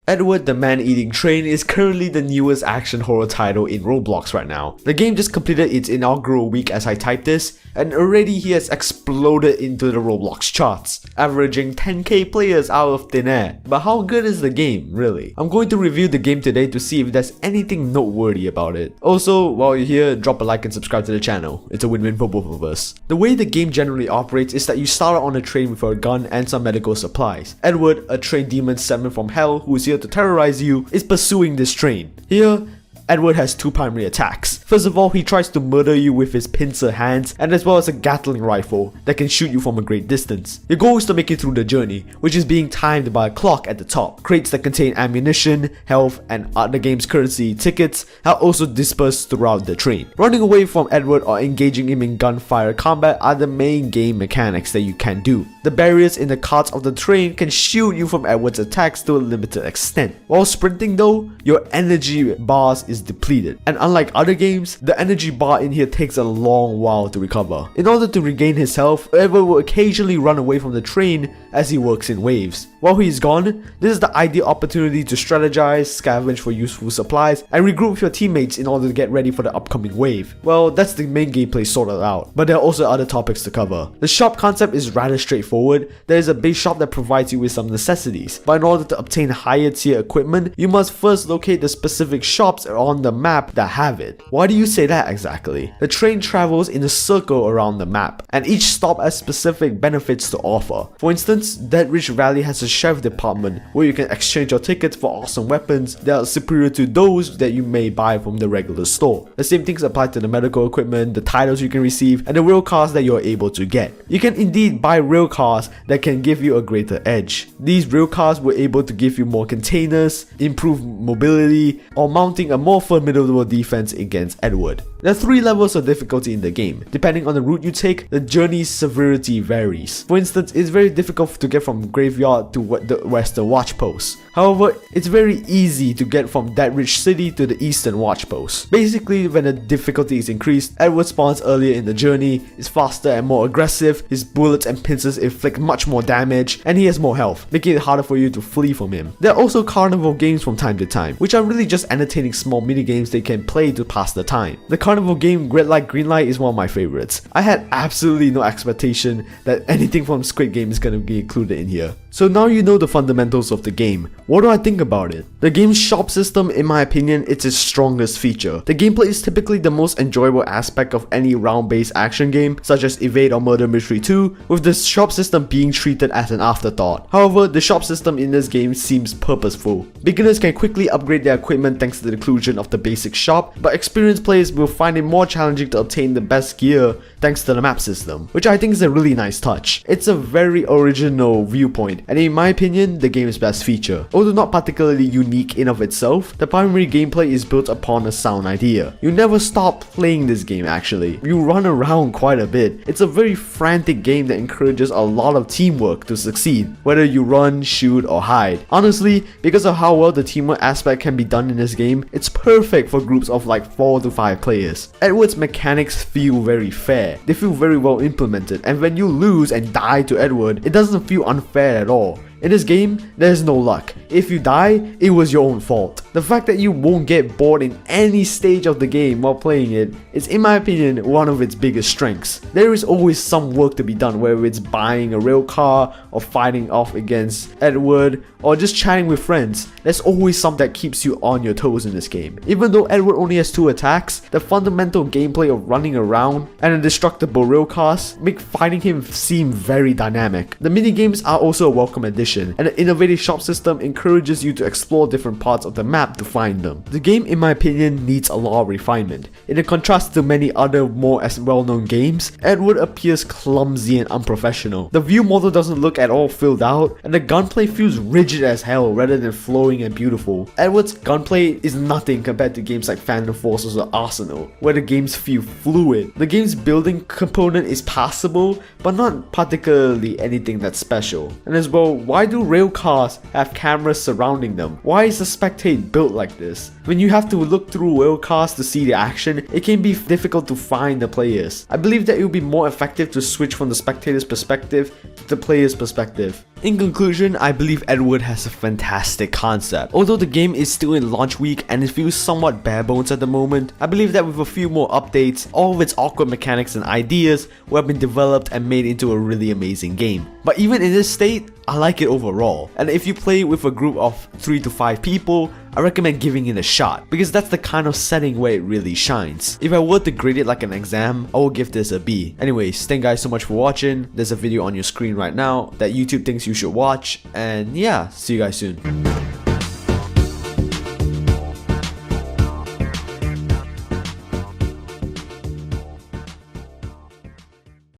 Edward the Man-Eating Train is currently the newest action horror title in Roblox right now. The game just completed its inaugural week as I type this, and already he has exploded into the Roblox charts, averaging 10k players out of thin air. But how good is the game, really? I'm going to review the game today to see if there's anything noteworthy about it. Also, while you're here, drop a like and subscribe to the channel. It's a win-win for both of us. The way the game generally operates is that you start out on a train with a gun and some medical supplies. Edward, a train demon summoned from hell who is here to terrorize you, is pursuing this train. Here, Edward has two primary attacks. First of all, he tries to murder you with his pincer hands and as well as a Gatling rifle that can shoot you from a great distance. Your goal is to make it through the journey, which is being timed by a clock at the top. Crates that contain ammunition, health, and the game's currency tickets are also dispersed throughout the train. Running away from Edward or engaging him in gunfire combat are the main game mechanics that you can do. The barriers in the carts of the train can shield you from Edward's attacks to a limited extent. While sprinting though, your energy bars is depleted, and unlike other games, the energy bar in here takes a long while to recover. In order to regain his health, Edward will occasionally run away from the train as he works in waves. While he's gone, this is the ideal opportunity to strategize, scavenge for useful supplies, and regroup with your teammates in order to get ready for the upcoming wave. Well, that's the main gameplay sorted out, but there are also other topics to cover. The shop concept is rather straightforward. There is a base shop that provides you with some necessities, but in order to obtain higher tier equipment, you must first locate the specific shops on the map that have it. Why do you say that exactly? The train travels in a circle around the map, and each stop has specific benefits to offer. For instance, Dead Ridge Valley has a sheriff department where you can exchange your tickets for awesome weapons that are superior to those that you may buy from the regular store. The same things apply to the medical equipment, the titles you can receive, and the rail cars that you're able to get. You can indeed buy rail cars that can give you a greater edge. These rail cars were able to give you more containers, improve mobility, or mounting a more formidable defense against Edward. There are 3 levels of difficulty in the game. Depending on the route you take, the journey's severity varies. For instance, it's very difficult to get from Graveyard to the Western Watch Post. However, it's very easy to get from Dead Ridge City to the Eastern Watch Post. Basically, when the difficulty is increased, Edward spawns earlier in the journey, is faster and more aggressive, his bullets and pincers inflict much more damage, and he has more health, making it harder for you to flee from him. There are also carnival games from time to time, which are really just entertaining small minigames they can play to pass the time. The carnival game Red Light Green Light is one of my favorites. I had absolutely no expectation that anything from Squid Game is going to be included in here. So now you know the fundamentals of the game. What do I think about it? The game's shop system, in my opinion, it's its strongest feature. The gameplay is typically the most enjoyable aspect of any round-based action game, such as Evade or Murder Mystery 2, with the shop system being treated as an afterthought. However, the shop system in this game seems purposeful. Beginners can quickly upgrade their equipment thanks to the inclusion of the basic shop, but experienced players will find it more challenging to obtain the best gear thanks to the map system, which I think is a really nice touch. It's a very original viewpoint, and in my opinion, the game's best feature. Although not particularly unique in of itself, the primary gameplay is built upon a sound idea. You never stop playing this game actually. You run around quite a bit. It's a very frantic game that encourages a lot of teamwork to succeed, whether you run, shoot, or hide. Honestly, because of how well the teamwork aspect can be done in this game, it's perfect for groups of like 4 to 5 players. Edward's mechanics feel very fair. They feel very well implemented, and when you lose and die to Edward, it doesn't feel unfair at all. In this game, there's no luck. If you die, it was your own fault. The fact that you won't get bored in any stage of the game while playing it is, in my opinion, one of its biggest strengths. There is always some work to be done, whether it's buying a rail car, or fighting off against Edward, or just chatting with friends. There's always something that keeps you on your toes in this game. Even though Edward only has 2 attacks, the fundamental gameplay of running around and indestructible rail cars make fighting him seem very dynamic. The minigames are also a welcome addition, and the innovative shop system encourages you to explore different parts of the map to find them. The game, in my opinion, needs a lot of refinement. In contrast to many other more well-known games, Edward appears clumsy and unprofessional. The view model doesn't look at all filled out, and the gunplay feels rigid as hell rather than flowing and beautiful. Edward's gunplay is nothing compared to games like Phantom Forces or Arsenal, where the games feel fluid. The game's building component is passable, but not particularly anything that's special. And as well, why do rail cars have cameras surrounding them? Why is the spectate built like this? When you have to look through rail cars to see the action, it can be difficult to find the players. I believe that it would be more effective to switch from the spectator's perspective to the player's perspective. In conclusion, I believe Edward has a fantastic concept. Although the game is still in launch week and it feels somewhat bare bones at the moment, I believe that with a few more updates, all of its awkward mechanics and ideas will have been developed and made into a really amazing game. But even in this state, I like it overall. And if you play with a group of 3 to 5 people, I recommend giving it a shot, because that's the kind of setting where it really shines. If I were to grade it like an exam, I would give this a B. Anyways, thank you guys so much for watching. There's a video on your screen right now that YouTube thinks you should watch, and yeah, see you guys soon.